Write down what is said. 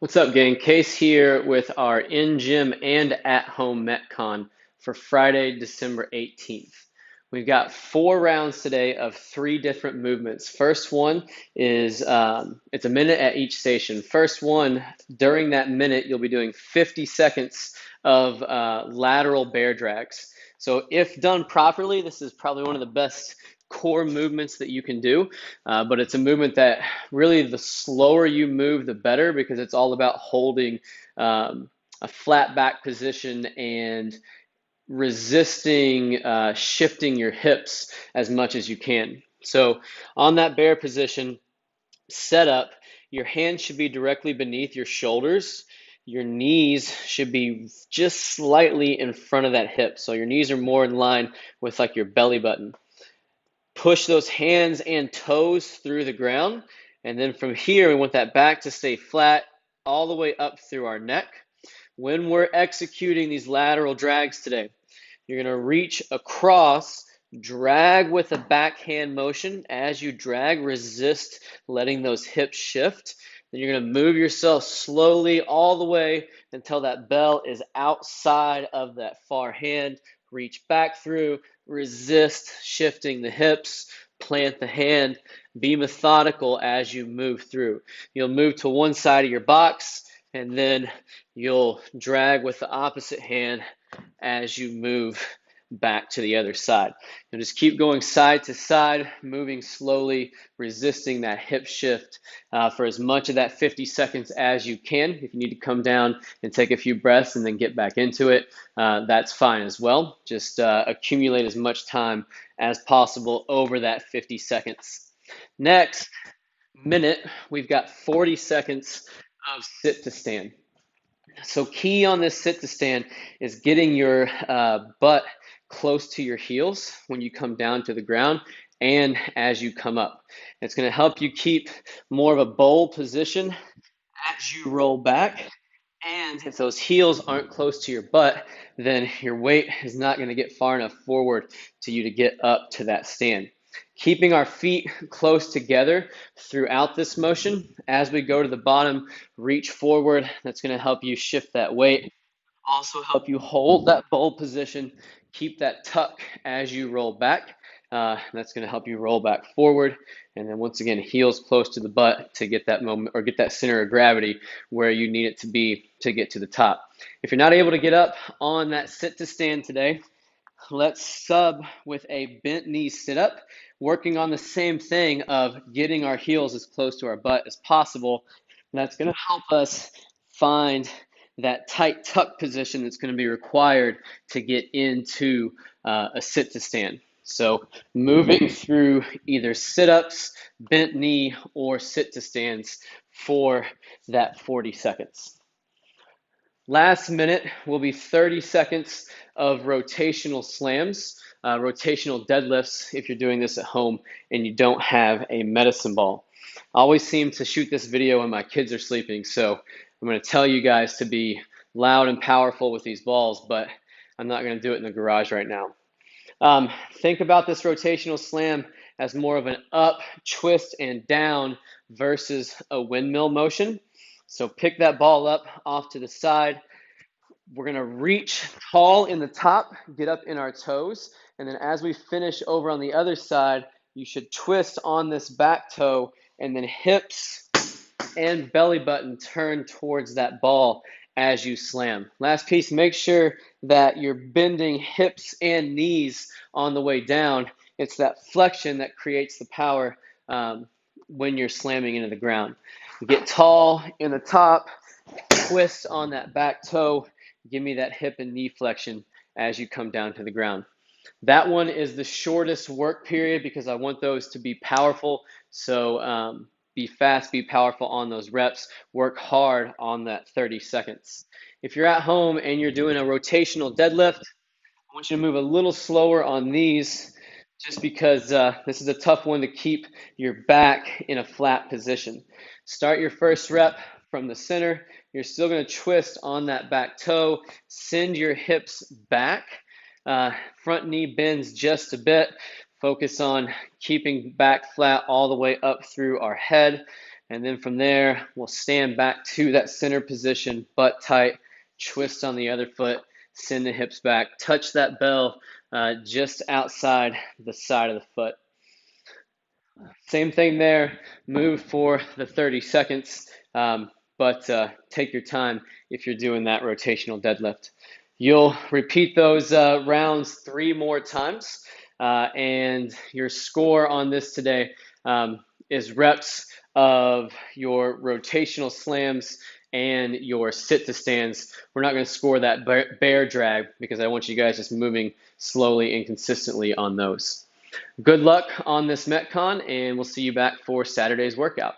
What's up, gang? Case here with our in-gym and at-home Metcon for Friday, December 18th. We've got 4 rounds today of 3 different movements. First one is it's a minute at each station. First one, during that minute, you'll be doing 50 seconds of lateral bear drags. So if done properly, this is probably one of the best core movements that you can do, but it's a movement that really the slower you move, the better, because it's all about holding a flat back position and resisting shifting your hips as much as you can. So on that bear position, set up, your hands should be directly beneath your shoulders. Your knees should be just slightly in front of that hip. So your knees are more in line with like your belly button. Push those hands and toes through the ground. And then from here, we want that back to stay flat all the way up through our neck. When we're executing these lateral drags today, you're going to reach across, drag with a backhand motion. As you drag, resist letting those hips shift. Then you're going to move yourself slowly all the way until that bell is outside of that far hand. Reach back through, resist shifting the hips, plant the hand. Be methodical as you move through. You'll move to one side of your box, and then you'll drag with the opposite hand as you move back to the other side. And just keep going side to side, moving slowly, resisting that hip shift for as much of that 50 seconds as you can. If you need to come down and take a few breaths and then get back into it, that's fine as well. Just accumulate as much time as possible over that 50 seconds. Next minute, we've got 40 seconds of sit to stand. So key on this sit to stand is getting your butt close to your heels when you come down to the ground and as you come up. It's going to help you keep more of a bowl position as you roll back. And if those heels aren't close to your butt, then your weight is not going to get far enough forward to you to get up to that stand. Keeping our feet close together throughout this motion. As we go to the bottom, reach forward. That's going to help you shift that weight. Also help you hold that bowl position. Keep that tuck as you roll back. That's going to help you roll back forward. And then once again, heels close to the butt to get that moment or get that center of gravity where you need it to be to get to the top. If you're not able to get up on that sit to stand today, let's sub with a bent knee sit up, working on the same thing of getting our heels as close to our butt as possible. And that's going to help us find that tight tuck position that's going to be required to get into a sit to stand. So moving through either sit-ups, bent knee, or sit to stands for that 40 seconds. Last minute will be 30 seconds of rotational slams, rotational deadlifts if you're doing this at home and you don't have a medicine ball. I always seem to shoot this video when my kids are sleeping, so I'm going to tell you guys to be loud and powerful with these balls, but I'm not going to do it in the garage right now. Think about this rotational slam as more of an up, twist, and down versus a windmill motion. So pick that ball up off to the side. We're going to reach tall in the top, get up in our toes, and then as we finish over on the other side, you should twist on this back toe, and then hips and belly button turn towards that ball as you slam. Last piece, make sure that you're bending hips and knees on the way down. It's that flexion that creates the power when you're slamming into the ground. Get tall in the top, twist on that back toe, give me that hip and knee flexion as you come down to the ground. That one is the shortest work period because I want those to be powerful. So be fast, be powerful on those reps. Work hard on that 30 seconds. If you're at home and you're doing a rotational deadlift, I want you to move a little slower on these just because this is a tough one to keep your back in a flat position. Start your first rep from the center. You're still going to twist on that back toe. Send your hips back. Front knee bends just a bit. Focus on keeping back flat all the way up through our head. And then from there, we'll stand back to that center position, butt tight, twist on the other foot, send the hips back, touch that bell just outside the side of the foot. Same thing there, move for the 30 seconds, but take your time if you're doing that rotational deadlift. You'll repeat those rounds 3 more times, and your score on this today is reps of your rotational slams and your sit to stands. We're not going to score that bear drag because I want you guys just moving slowly and consistently on those. Good luck on this Metcon, and we'll see you back for Saturday's workout.